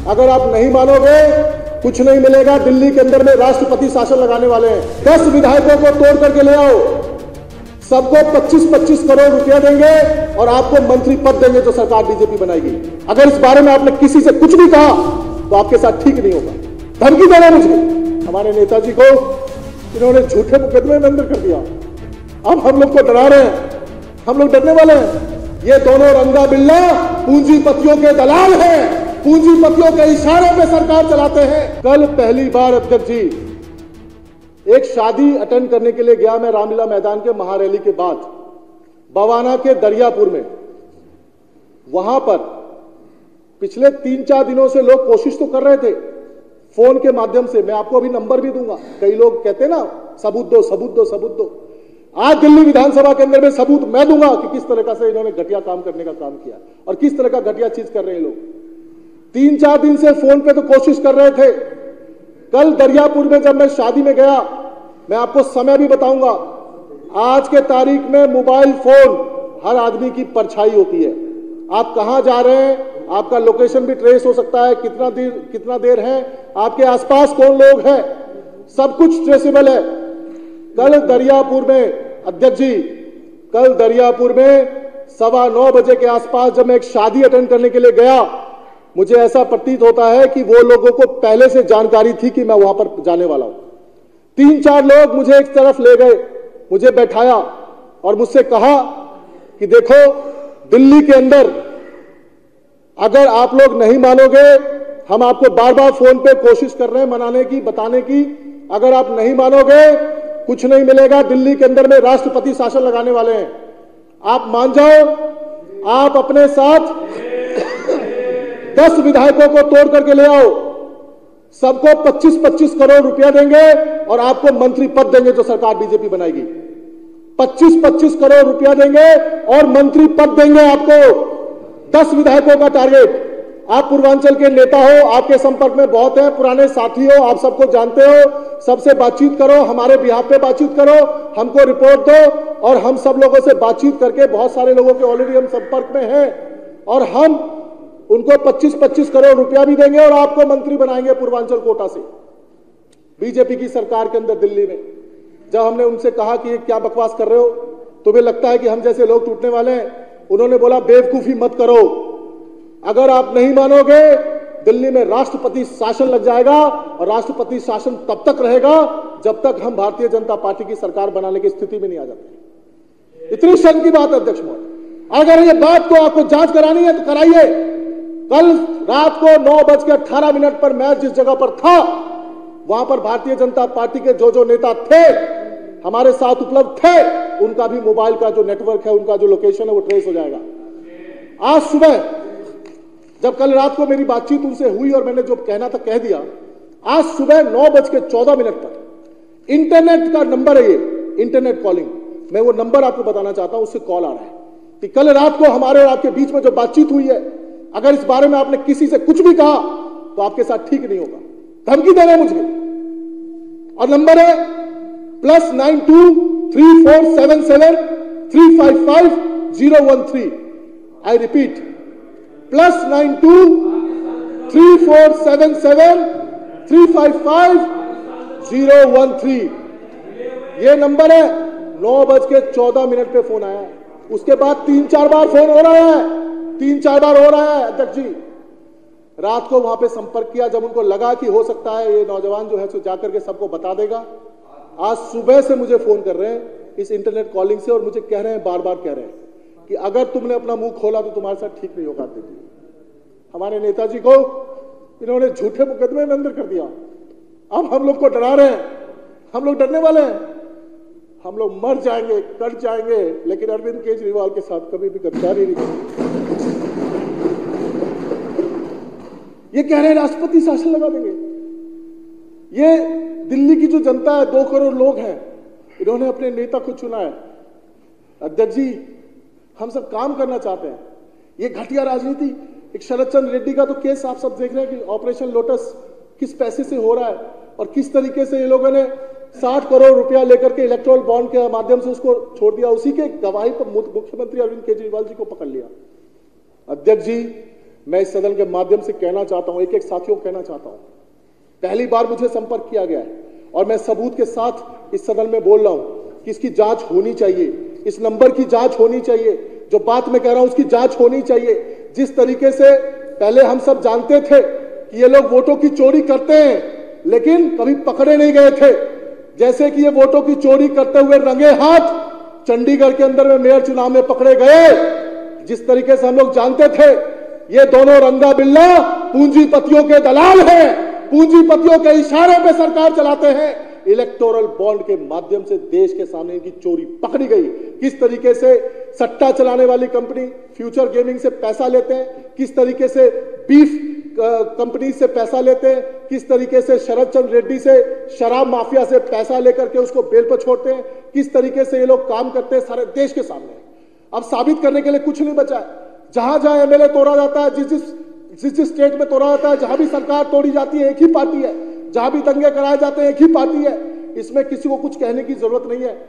अगर आप नहीं मानोगे कुछ नहीं मिलेगा। दिल्ली के अंदर में राष्ट्रपति शासन लगाने वाले हैं। 10 विधायकों को तोड़ करके ले आओ, सबको 25-25 करोड़ रुपया देंगे और आपको मंत्री पद देंगे जो सरकार बीजेपी बनाएगी। अगर इस बारे में आपने किसी से कुछ भी कहा तो आपके साथ ठीक नहीं होगा। धमकी देना मुझे, हमारे नेताजी को इन्होंने झूठे मुकदमे में अंदर कर दिया। अब हम लोग को डरा रहे हैं, हम लोग डरने वाले हैं। ये दोनों रंगा बिल्ला पूंजीपतियों के दलाल हैं, पूंजीपतियों के इशारों पे सरकार चलाते हैं। कल पहली बार अध्यक्ष जी एक शादी अटेंड करने के लिए गया मैं रामलीला मैदान के महारैली के बाद बवाना के दरियापुर में। वहां पर पिछले 3-4 दिनों से लोग कोशिश तो कर रहे थे फोन के माध्यम से, मैं आपको अभी नंबर भी दूंगा। कई लोग कहते हैं ना सबूत दो सबूत दो सबूत दो। आज दिल्ली विधानसभा के अंदर में सबूत मैं दूंगा कि किस तरह से इन्होंने घटिया काम करने का काम किया और किस तरह का घटिया चीज कर रहे हैं लोग। 3-4 दिन से फोन पे तो कोशिश कर रहे थे। कल दरियापुर में जब मैं शादी में गया, मैं आपको समय भी बताऊंगा। आज के तारीख में मोबाइल फोन हर आदमी की परछाई होती है। आप कहां जा रहे हैं, आपका लोकेशन भी ट्रेस हो सकता है, कितना देर है, आपके आसपास कौन लोग हैं, सब कुछ ट्रेसेबल है। कल दरियापुर में अध्यक्ष जी, कल दरियापुर में 9:15 बजे के आसपास जब मैं एक शादी अटेंड करने के लिए गया, मुझे ऐसा प्रतीत होता है कि वो लोगों को पहले से जानकारी थी कि मैं वहां पर जाने वाला हूं। 3-4 लोग मुझे एक तरफ ले गए, मुझे बैठाया और मुझसे कहा कि देखो दिल्ली के अंदर अगर आप लोग नहीं मानोगे, हम आपको बार बार फोन पे कोशिश कर रहे हैं मनाने की, बताने की, अगर आप नहीं मानोगे कुछ नहीं मिलेगा। दिल्ली के अंदर में राष्ट्रपति शासन लगाने वाले हैं, आप मान जाओ। आप अपने साथ 10 विधायकों को तोड़ करके ले आओ, सबको 25-25 करोड़ रुपया देंगे और आपको मंत्री पद देंगे जो सरकार बीजेपी बनाएगी। 25-25 करोड़ रुपया देंगे और मंत्री पद देंगे आपको। 10 विधायकों का टारगेट। आप पूर्वांचल के नेता हो, आपके संपर्क में बहुत है, पुराने साथी हो, आप सबको जानते हो, सबसे बातचीत करो, हमारे बिहाफ पे बातचीत करो, हमको रिपोर्ट दो और हम सब लोगों से बातचीत करके बहुत सारे लोगों के ऑलरेडी हम संपर्क में हैं और हम उनको 25-25 करोड़ रुपया भी देंगे और आपको मंत्री बनाएंगे पूर्वांचल कोटा से। बीजेपी की सरकार के अंदर दिल्ली में जब हमने उनसे कहा कि ये क्या बकवास कर रहे हो, तुम्हें लगता है कि हम जैसे लोग टूटने वाले हैं, उन्होंने बोला बेवकूफी मत करो, अगर आप नहीं मानोगे दिल्ली में राष्ट्रपति शासन लग जाएगा और राष्ट्रपति शासन तब तक रहेगा जब तक हम भारतीय जनता पार्टी की सरकार बनाने की स्थिति में नहीं आ जाते। इतनी शर्म की बात है अध्यक्ष महोदय। अगर ये बात को आपको जांच करानी है तो कराइए। कल रात को 9:18 पर मैं जिस जगह पर था वहां पर भारतीय जनता पार्टी के जो नेता थे हमारे साथ उपलब्ध थे, उनका भी मोबाइल का जो नेटवर्क है, उनका जो लोकेशन है वो ट्रेस हो जाएगा। आज सुबह जब कल रात को मेरी बातचीत उनसे हुई और मैंने जो कहना था कह दिया, आज सुबह 9:14 पर इंटरनेट का नंबर है, ये इंटरनेट कॉलिंग, मैं वो नंबर आपको बताना चाहता हूं, उससे कॉल आ रहा है कि कल रात को हमारे और आपके बीच में जो बातचीत हुई है, अगर इस बारे में आपने किसी से कुछ भी कहा तो आपके साथ ठीक नहीं होगा। धमकी दे रहे हैं मुझे और नंबर है +92 3477 355 013। I repeat +92 3477 355 013। ये नंबर है। 9:14 पे फोन आया है, उसके बाद 3-4 बार फोन हो रहा है, 3-4 बार हो रहा है अध्यक्ष जी। रात को वहां पे संपर्क किया जब उनको लगा कि हो सकता है ये नौजवान जो है सो जाकर के सबको बता देगा। आज सुबह से मुझे फोन कर रहे हैं इस इंटरनेट कॉलिंग से और मुझे कह रहे हैं, बार बार कह रहे हैं कि अगर तुमने अपना मुंह खोला तो तुम्हारे साथ ठीक नहीं होगा। हमारे नेताजी को इन्होंने झूठे मुकदमे में अंदर कर दिया। अब हम लोग को डरा रहे हैं, हम लोग डरने वाले हैं, हम लोग मर जाएंगे, कट जाएंगे, लेकिन अरविंद केजरीवाल के साथ कभी भी गद्दारी नहीं करेंगे। ये कह रहे हैं राष्ट्रपति शासन लगा देंगे। ये दिल्ली की जो जनता है, 2 करोड़ लोग हैं, इन्होंने अपने नेता को चुना है। अध्यक्ष जी, हम सब काम करना चाहते हैं। ये घटिया राजनीति, एक शरद चंद्र रेड्डी का तो केस आप सब देख रहे हैं कि ऑपरेशन लोटस किस पैसे से हो रहा है और किस तरीके से ये लोगों ने 60 करोड़ रुपया लेकर के इलेक्टोरल बॉन्ड के माध्यम से उसको छोड़ दिया। उसी के गवाही पर मुख्यमंत्री अरविंद केजरीवाल जी को पकड़ लिया। अध्यक्ष जी, मैं इस सदन के माध्यम से कहना चाहता हूं, एक एक साथियों को कहना चाहता हूं, पहली बार मुझे संपर्क किया गया है और मैं सबूत के साथ इस सदन में बोल रहा हूं कि इसकी जांच होनी चाहिए, इस नंबर की जांच होनी चाहिए, जो बात मैं कह रहा हूं उसकी जांच होनी चाहिए। जिस तरीके से पहले हम सब जानते थे कि ये लोग वोटों की चोरी करते हैं, लेकिन कभी पकड़े नहीं गए थे, जैसे कि ये वोटों की चोरी करते हुए रंगे हाथ चंडीगढ़ के अंदर में मेयर चुनाव में पकड़े गए। जिस तरीके से हम लोग जानते थे ये दोनों रंगा बिल्ला पूंजीपतियों के दलाल हैं, पूंजीपतियों के इशारे पे सरकार चलाते हैं। इलेक्टोरल बॉन्ड के माध्यम से देश के सामने इनकी चोरी पकड़ी गई। किस तरीके से सट्टा चलाने वाली कंपनी फ्यूचर गेमिंग से पैसा लेते हैं, किस तरीके से बीफ कंपनी से पैसा लेते हैं, किस तरीके से शरद चंद्र रेड्डी से शराब माफिया से पैसा लेकर के उसको बेल पर छोड़ते हैं, किस तरीके से ये लोग काम करते हैं सारे देश के सामने। अब साबित करने के लिए कुछ नहीं बचा है। जहां जहां एमएलए तोड़ा जाता है, जिस स्टेट में तोड़ा जाता है, जहां भी सरकार तोड़ी जाती है एक ही पार्टी है, जहां भी दंगे कराए जाते हैं एक ही पार्टी है। इसमें किसी को कुछ कहने की जरूरत नहीं है।